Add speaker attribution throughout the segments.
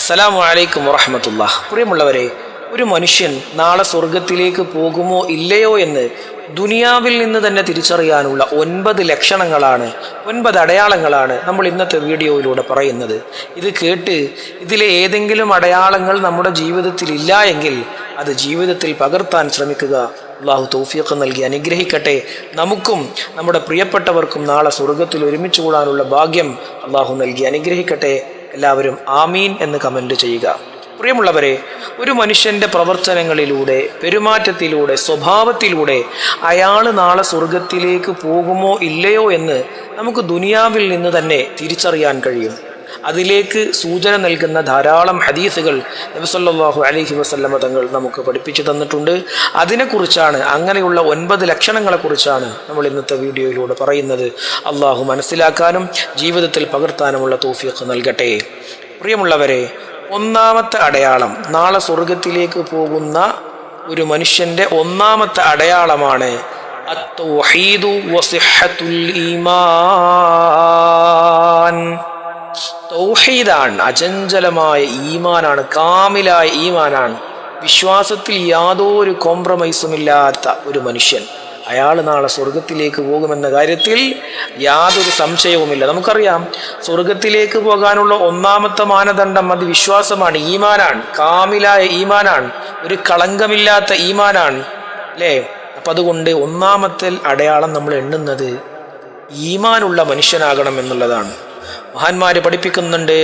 Speaker 1: അസ്സലാമു അലൈക്കും വറഹ്മത്തുള്ളാഹി. പ്രിയമുള്ളവരെ, ഒരു മനുഷ്യൻ നാളെ സ്വർഗത്തിലേക്ക് പോകുമോ ഇല്ലയോ എന്ന് ദുനിയാവിൽ നിന്ന് തന്നെ തിരിച്ചറിയാനുള്ള 9 ലക്ഷണങ്ങളാണ്, 9 അടയാളങ്ങളാണ് നമ്മൾ ഇന്നത്തെ വീഡിയോയിലൂടെ പറയുന്നത്. ഇത് കേട്ട് ഇതിലെ ഏതെങ്കിലും അടയാളങ്ങൾ നമ്മുടെ ജീവിതത്തിൽ ഇല്ല എങ്കിൽ അത് ജീവിതത്തിൽ പകർത്താൻ ശ്രമിക്കുക. അള്ളാഹു തൗഫീഖ് നൽകി അനുഗ്രഹിക്കട്ടെ. നമുക്കും നമ്മുടെ പ്രിയപ്പെട്ടവർക്കും നാളെ സ്വർഗത്തിൽ ഒരുമിച്ച് കൂടാനുള്ള ഭാഗ്യം അള്ളാഹു നൽകി അനുഗ്രഹിക്കട്ടെ. എല്ലാവരും ആമീൻ എന്ന് കമൻറ്റ് ചെയ്യുക. പ്രിയമുള്ളവരെ, ഒരു മനുഷ്യൻ്റെ പ്രവർത്തനങ്ങളിലൂടെ, പെരുമാറ്റത്തിലൂടെ, സ്വഭാവത്തിലൂടെ അയാൾ നാളെ സ്വർഗത്തിലേക്ക് പോകുമോ ഇല്ലയോ എന്ന് നമുക്ക് ദുനിയാവിൽ നിന്ന് തന്നെ തിരിച്ചറിയാൻ കഴിയും. അതിലേക്ക് സൂചന നൽകുന്ന ധാരാളം ഹദീസുകൾ നബി സല്ലല്ലാഹു അലൈഹി വസല്ലമ തങ്ങൾ നമുക്ക് പഠിപ്പിച്ചു തന്നിട്ടുണ്ട്. അതിനെക്കുറിച്ചാണ്, അങ്ങനെയുള്ള 9 ലക്ഷണങ്ങളെക്കുറിച്ചാണ് നമ്മൾ ഇന്നത്തെ വീഡിയോയിലൂടെ പറയുന്നത്. അള്ളാഹു മനസ്സിലാക്കാനും ജീവിതത്തിൽ പകർത്താനുമുള്ള തൗഫീഖ് നൽകട്ടെ. പ്രിയമുള്ളവരെ, ഒന്നാമത്തെ അടയാളം, നാളെ സ്വർഗത്തിലേക്ക് പോകുന്ന ഒരു മനുഷ്യൻ്റെ ഒന്നാമത്തെ അടയാളമാണ് അത്തൗഹീദു വസിഹത്തുൽ ഈമാൻ. തൗഹീദാണ്, അചഞ്ചലമായ ഈമാനാണ്, കാമിലായ ഈമാനാണ്. വിശ്വാസത്തിൽ യാതൊരു കോംപ്രമൈസും ഇല്ലാത്ത ഒരു മനുഷ്യൻ, അയാൾ നാളെ സ്വർഗത്തിലേക്ക് പോകുമെന്ന കാര്യത്തിൽ യാതൊരു സംശയവുമില്ല. നമുക്കറിയാം, സ്വർഗത്തിലേക്ക് പോകാനുള്ള ഒന്നാമത്തെ മാനദണ്ഡം അത് വിശ്വാസമാണ്, ഈമാനാണ്, കാമിലായ ഈമാനാണ്, ഒരു കളങ്കമില്ലാത്ത ഈമാനാണ്, അല്ലേ? അപ്പം അതുകൊണ്ട് ഒന്നാമത്തെ അടയാളം നമ്മൾ എണ്ണുന്നത് ഈമാനുള്ള മനുഷ്യനാകണം എന്നുള്ളതാണ്. മഹാന്മാര് പഠിപ്പിക്കുന്നുണ്ട്,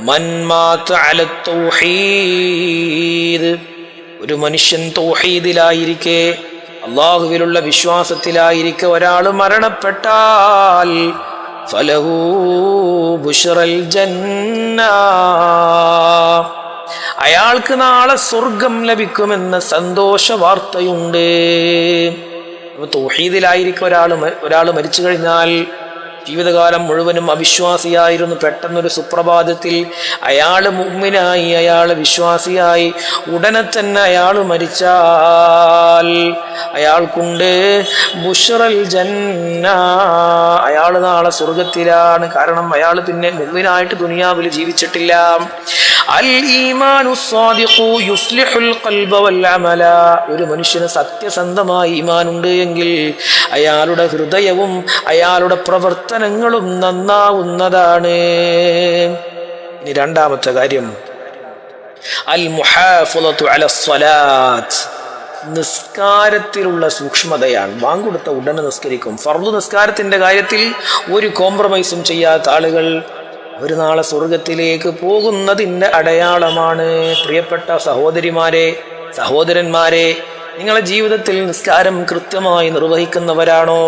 Speaker 1: മൻ മാത അല തൗഹീദ്, ഒരു മനുഷ്യൻ തൗഹീദിലായിരിക്കെ, അള്ളാഹുവിലുള്ള വിശ്വാസത്തിലായിരിക്കെ ഒരാൾ മരണപ്പെട്ടാൽ ഫലഹു ബുശ്റൽ ജന്ന, അയാൾക്ക് നാളെ സ്വർഗം ലഭിക്കുമെന്ന സന്തോഷ വാർത്തയുണ്ട്. തൗഹീദിലായിരിക്കെ ഒരാൾ മരിച്ചു കഴിഞ്ഞാൽ, ജീവിതകാലം മുഴുവനും അവിശ്വാസിയായിരുന്നു, പെട്ടെന്നൊരു സുപ്രഭാതത്തിൽ അയാൾ മുഅ്മിനായി, അയാൾ വിശ്വാസിയായി, ഉടനെ തന്നെ അയാൾ മരിച്ചാൽ അയാൾക്കുണ്ട് ബുശ്റൽ ജന്ന, അയാൾ നാളെ സ്വർഗത്തിലാണ്. കാരണം അയാൾ പിന്നെ മുഅ്മിനായിട്ട് ദുനിയാവിൽ ജീവിച്ചിട്ടില്ല. അൽ ഈമാനു സ്വാദിഖു യുസ്ലിഹുൽ ഖൽബ വൽ അമല, ഒരു മനുഷ്യന് സത്യസന്ധമായ ഈമാനുണ്ട് എങ്കിൽ അയാളുടെ ഹൃദയവും അയാളുടെ പ്രവർത്തനങ്ങളും നന്നാവുന്നതാണ്. ഇനി രണ്ടാമത്തെ കാര്യം, അൽ മുഹാഫളതു അലസ് സ്വലാത്ത്, നിസ്കാരത്തിലുള്ള സൂക്ഷ്മതയാണ്. ബാങ്ക് കൊടുത്ത ഉടനെ നിസ്കരിക്കും. ഫർദ് നിസ്കാരത്തിന്റെ കാര്യത്തിൽ ഒരു കോംപ്രമൈസും ചെയ്യാത്ത ആളുകൾ ഒരു നാളെ സ്വർഗത്തിലേക്ക് പോകുന്നതിൻ്റെ അടയാളമാണ്. പ്രിയപ്പെട്ട സഹോദരിമാരെ, സഹോദരന്മാരെ, നിങ്ങളുടെ ജീവിതത്തിൽ നിസ്കാരം കൃത്യമായി നിർവഹിക്കുന്നവരാണോ?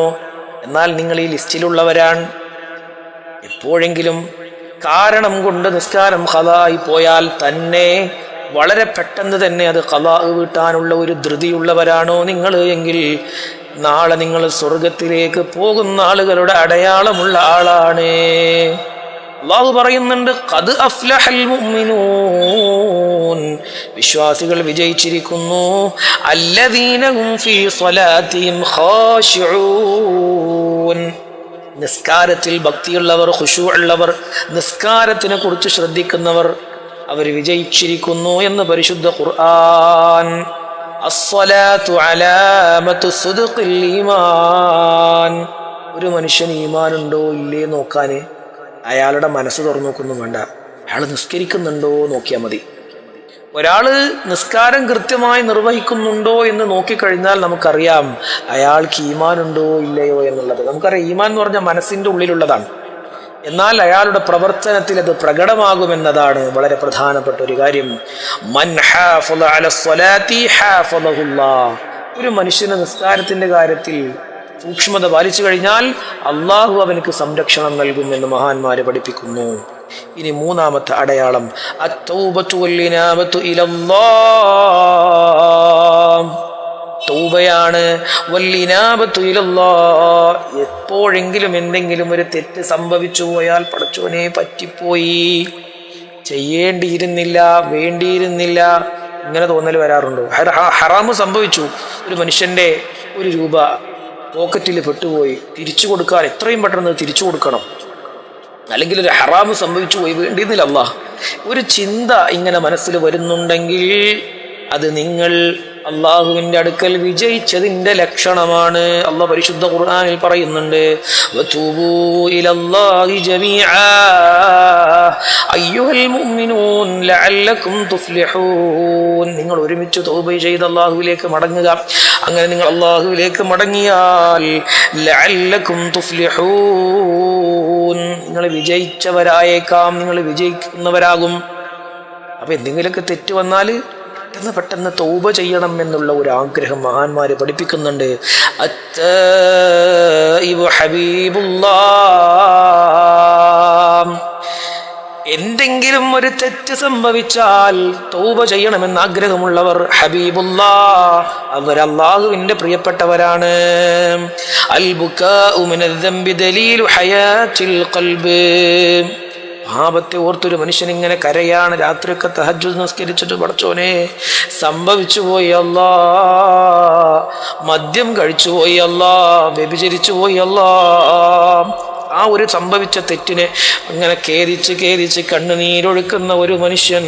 Speaker 1: എന്നാൽ നിങ്ങൾ ഈ ലിസ്റ്റിലുള്ളവരാണ്. എപ്പോഴെങ്കിലും കാരണം കൊണ്ട് നിസ്കാരം ഖളായി പോയാൽ തന്നെ വളരെ പെട്ടെന്ന് തന്നെ അത് ഖളാ വീട്ടാനുള്ള ഒരു ധൃതിയുള്ളവരാണോ നിങ്ങൾ എങ്കിൽ നാളെ നിങ്ങൾ സ്വർഗത്തിലേക്ക് പോകുന്ന ആളുകളുടെ അടയാളമുള്ള ആളാണ്. അല്ലാഹു പറയുന്നുണ്ട്, ഖദ് അഫ്ലഹൽ മുഅ്മിനൂൻ, വിശ്വാസികൾ വിജയിച്ചിരിക്കുന്നു. അല്ലദീന ഹും ഫീ സ്വലാത്തിഹിം ഖാശിഊൻ, നിസ്കാരത്തിൽ ഭക്തിയുള്ളവർ, ഖുശൂഉള്ളവർ, നിസ്കാരത്തിനെ കുറിച്ച് ശ്രദ്ധിക്കുന്നവർ, അവർ വിജയിച്ചിരിക്കുന്നു എന്ന് പരിശുദ്ധ ഖുർആൻ. അസ്സലാത്തു അലാമത്തു സിദ്ഖിൽ ഈമാൻ, ഒരു മനുഷ്യൻ ഈമാനുണ്ടോ ഇല്ലേ നോക്കാൻ അയാളുടെ മനസ്സ് തുറന്നു നോക്കൊന്നും വേണ്ട, അയാൾ നിസ്കരിക്കുന്നുണ്ടോ നോക്കിയാൽ മതി. ഒരാൾ നിസ്കാരം കൃത്യമായി നിർവഹിക്കുന്നുണ്ടോ എന്ന് നോക്കിക്കഴിഞ്ഞാൽ നമുക്കറിയാം അയാൾക്ക് ഈമാനുണ്ടോ ഇല്ലയോ എന്നുള്ളത്. നമുക്കറിയാം, ഈമാൻ എന്ന് പറഞ്ഞാൽ മനസ്സിൻ്റെ ഉള്ളിലുള്ളതാണ്. എന്നാൽ അയാളുടെ പ്രവർത്തനത്തിൽ അത് പ്രകടമാകുമെന്നതാണ് വളരെ പ്രധാനപ്പെട്ട ഒരു കാര്യം. മൻ ഹാഫള അല സ്വലാത്തി ഹാഫളഹുല്ലാഹ്, ഒരു മനുഷ്യന് നിസ്കാരത്തിന്റെ കാര്യത്തിൽ സൂക്ഷ്മത പാലിച്ചു കഴിഞ്ഞാൽ അള്ളാഹു അവനക്ക് സംരക്ഷണം നൽകുമെന്ന് മഹാന്മാര് പഠിപ്പിക്കുന്നു. ഇനി മൂന്നാമത്തെ അടയാളം അത്തൗബത്തു വൽ ഇനാബത്തു ഇലല്ലാഹ്, തൗബയാണ്. വൽ ഇനാബത്തു ഇലല്ലാഹ്, എപ്പോഴെങ്കിലും എന്തെങ്കിലും ഒരു തെറ്റ് സംഭവിച്ചു പോയാൽ, പടച്ചോനെ പറ്റിപ്പോയി, ചെയ്യേണ്ടിയിരുന്നില്ല, വേണ്ടിയിരുന്നില്ല, ഇങ്ങനെ തോന്നൽ വരാറുണ്ടോ? ഹറാമ് സംഭവിച്ചു, ഒരു മനുഷ്യന്റെ 1 രൂപ പോക്കറ്റിൽ പെട്ടുപോയി, തിരിച്ചു കൊടുക്കാൻ എത്രയും പെട്ടെന്ന് തിരിച്ചു കൊടുക്കണം. അല്ലെങ്കിൽ ഒരു ഹറാമ് സംഭവിച്ചു പോയി, വേണ്ടിയിരുന്നില്ല അല്ലാഹ്. ഒരു ചിന്ത ഇങ്ങനെ മനസ്സിൽ വരുന്നുണ്ടെങ്കിൽ അത് നിങ്ങൾ അള്ളാഹുവിൻ്റെ അടുക്കൽ വിജയിച്ചതിൻ്റെ ലക്ഷണമാണ്. അള്ളാഹ് പരിശുദ്ധ ഖുർആനിൽ പറയുന്നുണ്ട്, വതൂബൂ ഇലല്ലാഹി ജമീഅ അയ്യുഹൽ മുഅ്മിനൂൻ ലഅല്ലകും തുഫ്ലിഹൂൻ. നിങ്ങൾ ഒരുമിച്ച് തൗബ ചെയ്ത് അള്ളാഹുവിലേക്ക് മടങ്ങുക. അങ്ങനെ നിങ്ങൾ അള്ളാഹുവിലേക്ക് മടങ്ങിയാൽ ലഅല്ലകും തുഫ്ലിഹൂൻ, നിങ്ങൾ വിജയിച്ചവരായേക്കാം, നിങ്ങൾ വിജയിക്കുന്നവരാകും. അപ്പൊ എന്തെങ്കിലുമൊക്കെ തെറ്റ് വന്നാൽ പെട്ടെന്ന് തൗബ ചെയ്യണം എന്നുള്ള ഒരു ആഗ്രഹം മഹാന്മാര് പഠിപ്പിക്കുന്നുണ്ട്. അത്തഈബു ഹബീബുല്ലാഹ്, എന്തെങ്കിലും ഒരു തെറ്റ് സംഭവിച്ചാൽ തൗബ ചെയ്യണമെന്ന് ആഗ്രഹമുള്ളവർ ഹബീബുല്ലാഹ്, അവർ അല്ലാഹുവിന്റെ പ്രിയപ്പെട്ടവരാണ്. അൽ ബുകാഉ മിനൽ ദംബി ദലീലു ഹയാത്തിൽ ഖൽബ്, പാപത്തെ ഓർത്തൊരു മനുഷ്യൻ ഇങ്ങനെ കരയാണ്. രാത്രിയൊക്കെ തഹജ്ജുദ് നിസ്കരിച്ചിട്ട്, പടച്ചോനെ സംഭവിച്ചു പോയി അല്ലാ, മദ്യം കഴിച്ചു പോയി അല്ലാ, വ്യഭിചരിച്ചു പോയി അല്ലാ, ആ ഒരു സംഭവിച്ച തെറ്റിനെ അങ്ങനെ ഖേദിച്ച് കണ്ണുനീരൊഴുക്കുന്ന ഒരു മനുഷ്യൻ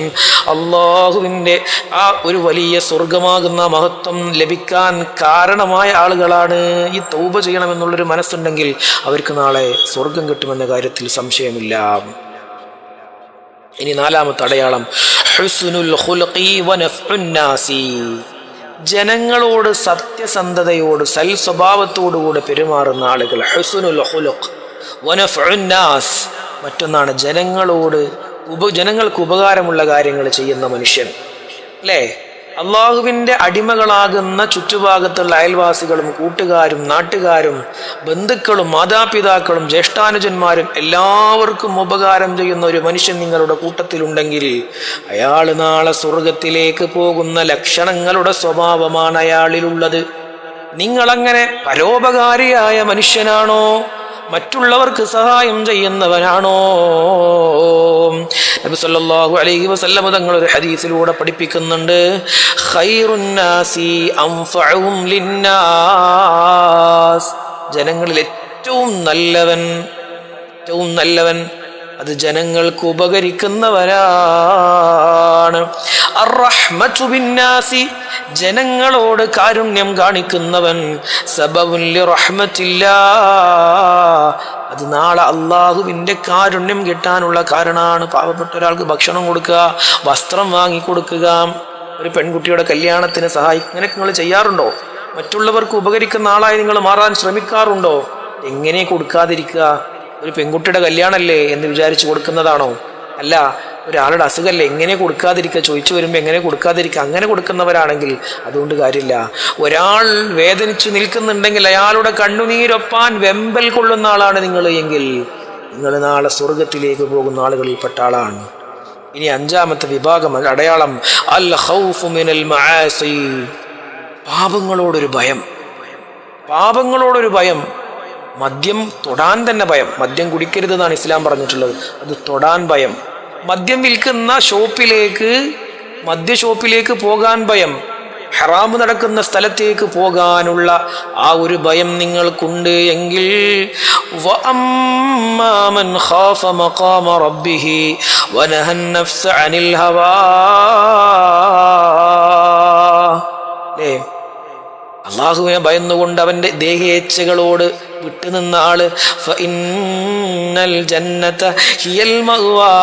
Speaker 1: അള്ളാഹുവിൻ്റെ ആ ഒരു വലിയ സ്വർഗമാകുന്ന മഹത്വം ലഭിക്കാൻ കാരണമായ ആളുകളാണ്. ഈ തൗബ ചെയ്യണമെന്നുള്ളൊരു മനസ്സുണ്ടെങ്കിൽ അവർക്ക് നാളെ സ്വർഗം കിട്ടുമെന്ന കാര്യത്തിൽ സംശയമില്ല. ഇനി നാലാമത്തെ അടയാളം ഹുസ്നുൽ ഖുൽഖി വനഫ്ഉൻ നാസി, ജനങ്ങളോട് സത്യസന്ധതയോട് സൽ സ്വഭാവത്തോടുകൂടെ പെരുമാറുന്ന ആളുകൾ. ഹുസ്നുൽ ഖുൽഖ് വനഫ്ഉൻ നാസ്, മറ്റൊന്നാണ് ജനങ്ങൾക്ക് ഉപകാരമുള്ള കാര്യങ്ങൾ ചെയ്യുന്ന മനുഷ്യൻ. അല്ലേ? അള്ളാഹുവിൻ്റെ അടിമകളാകുന്ന ചുറ്റുഭാഗത്തുള്ള അയൽവാസികളും കൂട്ടുകാരും നാട്ടുകാരും ബന്ധുക്കളും മാതാപിതാക്കളും ജ്യേഷ്ഠാനുജന്മാരും എല്ലാവർക്കും ഉപകാരം ചെയ്യുന്ന ഒരു മനുഷ്യൻ നിങ്ങളുടെ കൂട്ടത്തിലുണ്ടെങ്കിൽ അയാൾ നാളെ സ്വർഗത്തിലേക്ക് പോകുന്ന ലക്ഷണങ്ങളുടെ സ്വഭാവമാണ് അയാളിലുള്ളത്. നിങ്ങളങ്ങനെ പരോപകാരിയായ മനുഷ്യനാണോ? മറ്റുള്ളവർക്ക് സഹായം ചെയ്യുന്നവനാണോ? നബി സല്ലല്ലാഹു അലൈഹി വസല്ലം തങ്ങൾ ഒരു ഹദീസിലൂടെ പഠിപ്പിക്കുന്നുണ്ട്, ഖൈറുൻ നാസി അൻഫഉഹും ലിന്നാസ്, ജനങ്ങളിൽ ഏറ്റവും നല്ലവൻ അത് ജനങ്ങൾക്ക് ഉപകരിക്കുന്നവരാണ്. അർറഹ്മതു ബിന്നാസി, ജനങ്ങളോട് കാരുണ്യം കാണിക്കുന്നവൻ സബബുൻ ലിറഹ്മത്തില്ലാഹ്, അത് നാളെ അള്ളാഹുവിൻ്റെ കാരുണ്യം കിട്ടാനുള്ള കാരണമാണ്. പാവപ്പെട്ട ഒരാൾക്ക് ഭക്ഷണം കൊടുക്കുക, വസ്ത്രം വാങ്ങിക്കൊടുക്കുക, ഒരു പെൺകുട്ടിയുടെ കല്യാണത്തിന് സഹായിക്കുക, ഇങ്ങനെയൊക്കെ നിങ്ങൾ ചെയ്യാറുണ്ടോ? മറ്റുള്ളവർക്ക് ഉപകരിക്കുന്ന ആളായി നിങ്ങൾ മാറാൻ ശ്രമിക്കാറുണ്ടോ? എങ്ങനെ കൊടുക്കാതിരിക്കുക? ഒരു പെൺകുട്ടിയുടെ കല്യാണമല്ലേ എന്ന് വിചാരിച്ച് കൊടുക്കുന്നതാണോ? അല്ല, ഒരാളുടെ അസുഖമല്ലേ, എങ്ങനെ കൊടുക്കാതിരിക്കുക? ചോദിച്ചു വരുമ്പോൾ എങ്ങനെ കൊടുക്കാതിരിക്കുക? അങ്ങനെ കൊടുക്കുന്നവരാണെങ്കിൽ അതുകൊണ്ട് കാര്യമില്ല. ഒരാൾ വേദനിച്ച് നിൽക്കുന്നുണ്ടെങ്കിൽ അയാളുടെ കണ്ണുനീരൊപ്പാൻ വെമ്പൽ കൊള്ളുന്ന ആളാണ് നിങ്ങൾ എങ്കിൽ നിങ്ങൾ നാളെ സ്വർഗത്തിലേക്ക് പോകുന്ന ആളുകളിൽപ്പെട്ട ആളാണ്. ഇനി അഞ്ചാമത്തെ വിഭാഗം അടയാളം അൽ ഖൗഫു മിനൽ മആസി, പാപങ്ങളോടൊരു ഭയം. മദ്യം തൊടാൻ തന്നെ ഭയം. മദ്യം കുടിക്കരുതെന്നാണ് ഇസ്ലാം പറഞ്ഞിട്ടുള്ളത്, അത് തൊടാൻ ഭയം. മദ്യം വിൽക്കുന്ന മദ്യഷോപ്പിലേക്ക് പോകാൻ ഭയം. ഹറാമ് നടക്കുന്ന സ്ഥലത്തേക്ക് പോകാനുള്ള ആ ഒരു ഭയം നിങ്ങൾക്കുണ്ട് എങ്കിൽ വഅമ്മാ മൻ ഖാഫ മഖാമ റബ്ബിഹി വനഹൻ നഫ്സ അനിൽ ഹവാ, അള്ളാഹുവിനെ ഭയന്നുകൊണ്ട് അവൻ്റെ ദേഹേച്ഛകളോട് വിട്ടുനിന്ന ആള് ഫഇന്നൽ ജന്നത ഹിയൽ മഅ്വാ,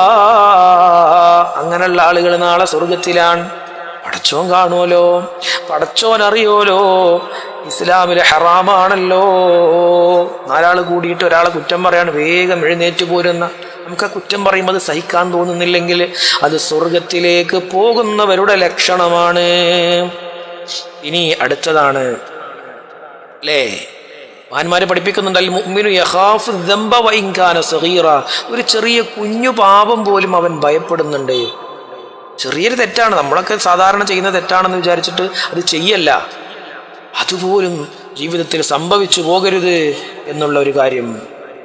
Speaker 1: അങ്ങനെയുള്ള ആളുകൾ നാളെ സ്വർഗത്തിലാണ്. പടച്ചോൻ കാണുമല്ലോ, പടച്ചോൻ അറിയോലോ, ഇസ്ലാമിലെ ഹറാമാണല്ലോ. നാലാൾ കൂടിയിട്ട് ഒരാളെ കുറ്റം പറയാണ്, വേഗം എഴുന്നേറ്റ് പോരുന്ന. നമുക്ക് ആ കുറ്റം പറയുമ്പോൾ അത് സഹിക്കാൻ തോന്നുന്നില്ലെങ്കിൽ അത് സ്വർഗത്തിലേക്ക് പോകുന്നവരുടെ ലക്ഷണമാണ്. ഇനി അടുത്തതാണ് അല്ലേ, മഹാന്മാര് പഠിപ്പിക്കുന്നുണ്ട്, അൽ മുഅ്മിനു യഖാഫു ദംബ വഇൻ കാന സഗീറ, ഒരു ചെറിയ കുഞ്ഞു പാപം പോലും അവൻ ഭയപ്പെടുന്നുണ്ട്. ചെറിയൊരു തെറ്റാണ്, നമ്മളൊക്കെ സാധാരണ ചെയ്യുന്ന തെറ്റാണെന്ന് വിചാരിച്ചിട്ട് അത് ചെയ്യല്ല, അതുപോലും ജീവിതത്തിൽ സംഭവിച്ചു പോകരുത് എന്നുള്ള ഒരു കാര്യം.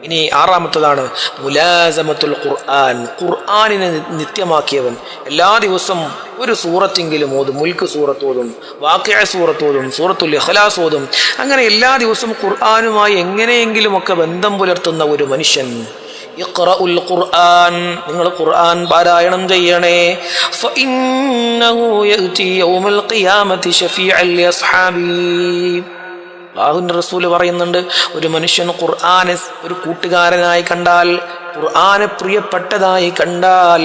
Speaker 1: ഇനി ആറാമത്തതാണ് മുലാസമത്തുൽ ഖുർആൻ, ഖുർആനിനെ നിത്യമാക്കിയവൻ. എല്ലാ ദിവസവും ഒരു സൂറത്തെങ്കിലും ഓതും. മുൽക്ക് സൂറത്ത് ഓതും, വാഖിഅ സൂറത്ത് ഓതും, സൂറത്തുൽ ഇഖ്ലാസ് ഓതും. അങ്ങനെ എല്ലാ ദിവസവും ഖുർആനുമായി എങ്ങനെയെങ്കിലുമൊക്കെ ബന്ധം പുലർത്തുന്ന ഒരു മനുഷ്യൻ ഇഖ്റഉൽ ഖുർആൻ, നിങ്ങൾ ഖുർആൻ പാരായണം ചെയ്യണേ. ഫഇന്നഹു യഅതി യൗമൽ ഖിയാമത്തി ശഫീഅൻ ലിഅസ്ഹാബി. അല്ലാഹുവിന്റെ റസൂൽ പറയുന്നുണ്ട്, ഒരു മനുഷ്യൻ ഖുർആനെ ഒരു കൂട്ടുകാരനായി കണ്ടാൽ, ഖുർആനെ പ്രിയപ്പെട്ടതായി കണ്ടാൽ,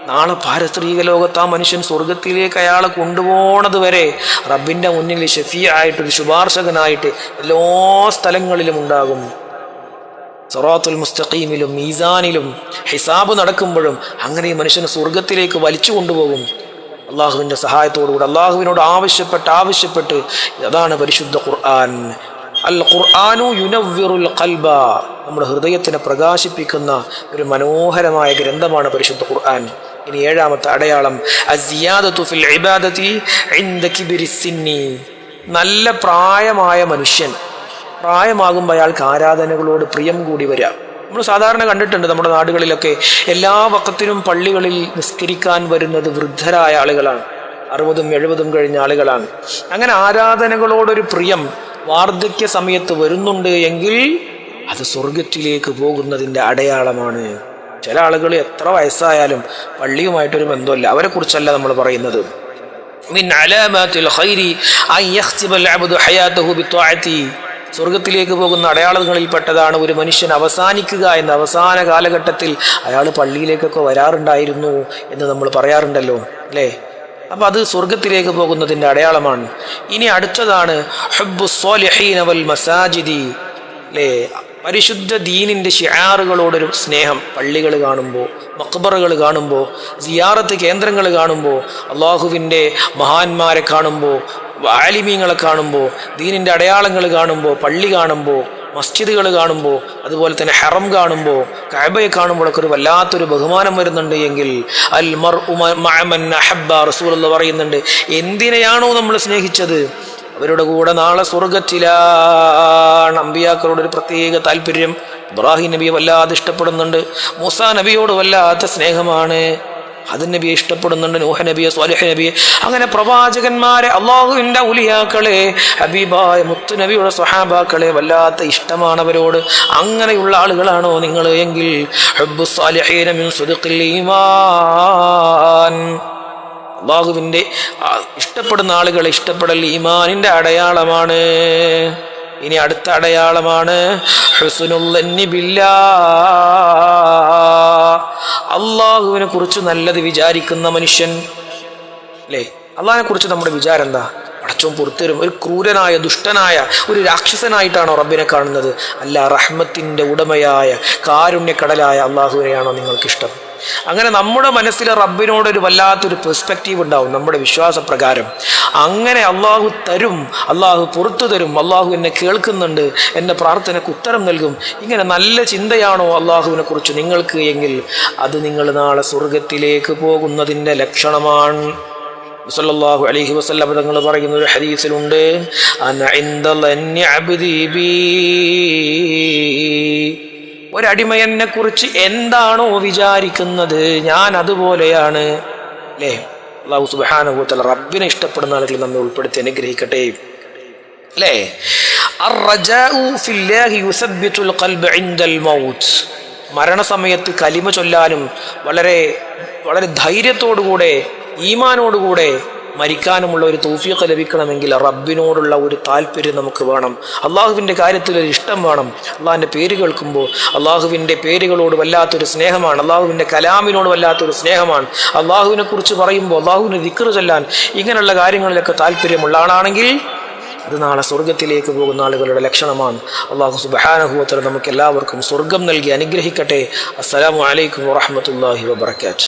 Speaker 1: നാളെ പാരത്രിക ലോകത്ത് ആ മനുഷ്യൻ സ്വർഗത്തിലേക്ക് അയാളെ കൊണ്ടുപോണത് വരെ റബ്ബിന്റെ മുന്നിൽ ഷഫീആയിട്ടൊരു ശുപാർശകനായിട്ട് എല്ലാ സ്ഥലങ്ങളിലും ഉണ്ടാകും. സിറാത്തുൽ മുസ്തഖീമിലും മീസാനിലും ഹിസാബ് നടക്കുമ്പോഴും അങ്ങനെ ഈ മനുഷ്യനെ സ്വർഗത്തിലേക്ക് വലിച്ചു കൊണ്ടുപോകും അള്ളാഹുവിൻ്റെ സഹായത്തോടുകൂടി. അള്ളാഹുവിനോട് ആവശ്യപ്പെട്ട് അതാണ് പരിശുദ്ധ ഖുർആൻ. അൽ ഖുർആനു യുനവ്വിറുൽ ഖൽബ, നമ്മുടെ ഹൃദയത്തിനെ പ്രകാശിപ്പിക്കുന്ന ഒരു മനോഹരമായ ഗ്രന്ഥമാണ് പരിശുദ്ധ ഖുർആൻ. ഇനി ഏഴാമത്തെ അടയാളം, അസിയാദതു ഫിൽ ഇബാദതി ഇൻദ കിബ്രി സിന്നി. നല്ല പ്രായമായ മനുഷ്യൻ പ്രായമാകുമ്പോൾ അയാൾക്ക് ആരാധനകളോട് പ്രിയം കൂടി വരാം. നമ്മൾ സാധാരണ കണ്ടിട്ടുണ്ട് നമ്മുടെ നാടുകളിലൊക്കെ എല്ലാ വഖത്തിനും പള്ളികളിൽ നിസ്കരിക്കാൻ വരുന്നത് വൃദ്ധരായ ആളുകളാണ്, 60ഉം 70ഉം കഴിഞ്ഞ ആളുകളാണ്. അങ്ങനെ ആരാധനകളോടൊരു പ്രിയം വാർദ്ധക്യ സമയത്ത് വരുന്നുണ്ട് എങ്കിൽ അത് സ്വർഗത്തിലേക്ക് പോകുന്നതിൻ്റെ അടയാളമാണ്. ചില ആളുകൾ എത്ര വയസ്സായാലും പള്ളിയുമായിട്ടൊരു ബന്ധമില്ല, അവരെ കുറിച്ചല്ല നമ്മൾ പറയുന്നത്. മിൻ അലാമാത്തിൽ ഖൈരി അൻ യഖ്തിബൽ അബ്ദു ഹയാതഹു ബിത്വാഅതി. സ്വർഗത്തിലേക്ക് പോകുന്ന അടയാളങ്ങളിൽപ്പെട്ടതാണ് ഒരു മനുഷ്യൻ അവസാനിക്കുക എന്ന അവസാന കാലഘട്ടത്തിൽ അയാൾ പള്ളിയിലേക്കൊക്കെ വരാറുണ്ടായിരുന്നു എന്ന് നമ്മൾ പറയാറുണ്ടല്ലോ അല്ലേ. അപ്പം അത് സ്വർഗത്തിലേക്ക് പോകുന്നതിൻ്റെ അടയാളമാണ്. ഇനി അടുത്തതാണ് ഹുബ്ബുസ് സ്വാലിഹീന വൽ മസാജിദി അല്ലേ. പരിശുദ്ധ ദീനിൻ്റെ ഷിആറുകളോടൊരു സ്നേഹം. പള്ളികൾ കാണുമ്പോൾ, മഖ്ബറകൾ കാണുമ്പോൾ, സിയാറത്ത് കേന്ദ്രങ്ങൾ കാണുമ്പോൾ, അള്ളാഹുവിൻ്റെ മഹാന്മാരെ കാണുമ്പോൾ, ആലിമീങ്ങളെ കാണുമ്പോൾ, ദീനിൻ്റെ അടയാളങ്ങൾ കാണുമ്പോൾ, പള്ളി കാണുമ്പോൾ, മസ്ജിദുകൾ കാണുമ്പോൾ, അതുപോലെ തന്നെ ഹറം കാണുമ്പോൾ, കഅബയെ കാണുമ്പോഴൊക്കെ ഒരു വല്ലാത്തൊരു ബഹുമാനം വരുന്നുണ്ട് എങ്കിൽ അൽ മർഉ മഅ മൻ അഹബ്ബ. റസൂലുള്ളാഹി പറയുന്നുണ്ട്, എന്തിനെയാണോ നമ്മൾ സ്നേഹിച്ചത് അവരുടെ കൂടെ നാളെ സ്വർഗത്തിലാണ്. അമ്പിയാക്കളോട് ഒരു പ്രത്യേക താല്പര്യം. ഇബ്രാഹിം നബിയെ വല്ലാതെ ഇഷ്ടപ്പെടുന്നുണ്ട്, മൂസാ നബിയോട് വല്ലാത്ത സ്നേഹമാണ്, ഹാദിൻ നബിയെ ഇഷ്ടപ്പെടുന്നുണ്ട്, നൂഹ് നബിയെ, സ്വാലിഹ് നബിയെ. അങ്ങനെ പ്രവാചകന്മാരെ, അള്ളാഹുവിൻ്റെ ഔലിയാക്കളെ, ഹബീബായ മുത്തു നബിയുടെ സ്വഹാബാക്കളെ വല്ലാത്ത ഇഷ്ടമാണ് അവരോട്. അങ്ങനെയുള്ള ആളുകളാണോ നിങ്ങൾ എങ്കിൽ ഹുബ്ബുസ് സാലിഹീന മിൻ സിദ്ഖിൽ ഈമാൻ. അള്ളാഹുവിൻ്റെ ഇഷ്ടപ്പെടുന്ന ആളുകളെ ഇഷ്ടപ്പെടൽ ഈമാനിൻ്റെ അടയാളമാണ്. ഇനി അടുത്ത അടയാളമാണ് ഹുസ്നുൽ ദന്നി ബില്ലാഹ്. അള്ളാഹുവിനെ കുറിച്ച് നല്ലത് വിചാരിക്കുന്ന മനുഷ്യൻ അല്ലേ. അള്ളാഹിനെ കുറിച്ച് നമ്മുടെ വിചാരം എന്താ? പടച്ചോൻ പുറത്തുവരും, ഒരു ക്രൂരനായ ദുഷ്ടനായ ഒരു രാക്ഷസനായിട്ടാണോ റബ്ബിനെ കാണുന്നത്? അല്ല, റഹ്മത്തിൻ്റെ ഉടമയായ കാരുണ്യക്കടലായ അള്ളാഹുവിനെയാണോ നിങ്ങൾക്കിഷ്ടം? അങ്ങനെ നമ്മുടെ മനസ്സിൽ റബ്ബിനോടൊരു വല്ലാത്തൊരു പെർസ്പെക്റ്റീവ് ഉണ്ടാവും നമ്മുടെ വിശ്വാസപ്രകാരം. അങ്ങനെ അള്ളാഹു തരും, അള്ളാഹു പുറത്തു തരും, അള്ളാഹു എന്നെ കേൾക്കുന്നുണ്ട്, എൻ്റെ പ്രാർത്ഥനയ്ക്ക് ഉത്തരം നൽകും. ഇങ്ങനെ നല്ല ചിന്തയാണോ അള്ളാഹുവിനെ കുറിച്ച് നിങ്ങൾക്ക് എങ്കിൽ അത് നിങ്ങൾ നാളെ സ്വർഗത്തിലേക്ക് പോകുന്നതിൻ്റെ ലക്ഷണമാണ്. സല്ലല്ലാഹു അലൈഹി വസല്ലം തങ്ങൾ പറയുന്ന ഒരു ഹദീസിലുണ്ട്, അന ഇൻദ ലന്നി അബ്ദി ബി. ഒരടിമ എന്നെ കുറിച്ച് എന്താണോ വിചാരിക്കുന്നത് ഞാൻ അതുപോലെയാണ് അല്ലേ. അല്ലാഹു സുബ്ഹാനഹു വ തആല റബ്ബിനെ ഇഷ്ടപ്പെടുന്ന ആളുകൾ നമ്മെ ഉൾപ്പെടുത്തി അനുഗ്രഹിക്കട്ടെ അല്ലേ. അർറജാഉ ഫില്ലാഹി യുസബ്ബിതുൽ ഖൽബ ഇൻദൽ മൗത്ത്. മരണസമയത്ത് കലിമ ചൊല്ലാനും വളരെ വളരെ ധൈര്യത്തോടുകൂടെ ഈമാനോടുകൂടെ മരിക്കാനുമുള്ള ഒരു തൗഫീഖ് ലഭിക്കണമെങ്കിൽ റബ്ബിനോടുള്ള ഒരു താല്പര്യം നമുക്ക് വേണം. അള്ളാഹുവിൻ്റെ കാര്യത്തിൽ ഒരു ഇഷ്ടം വേണം. അള്ളാഹിൻ്റെ പേര് കേൾക്കുമ്പോൾ അള്ളാഹുവിൻ്റെ പേരുകളോട് വല്ലാത്തൊരു സ്നേഹമാണ്, അള്ളാഹുവിൻ്റെ കലാമിനോട് വല്ലാത്തൊരു സ്നേഹമാണ്. അള്ളാഹുവിനെ കുറിച്ച് പറയുമ്പോൾ അള്ളാഹുവിനെ ദിക്ർ ചൊല്ലാൻ ഇങ്ങനെയുള്ള കാര്യങ്ങളിലൊക്കെ താല്പര്യമുള്ള ആളാണെങ്കിൽ അത് നാളെ സ്വർഗത്തിലേക്ക് പോകുന്ന ആളുകളുടെ ലക്ഷണമാണ്. അള്ളാഹു സുബ്ഹാനഹു വ തആല നമുക്ക് എല്ലാവർക്കും സ്വർഗം നൽകി അനുഗ്രഹിക്കട്ടെ. അസ്സലാമു അലൈക്കും വറഹ്മത്തുള്ളാഹി വബറകാതുഹു.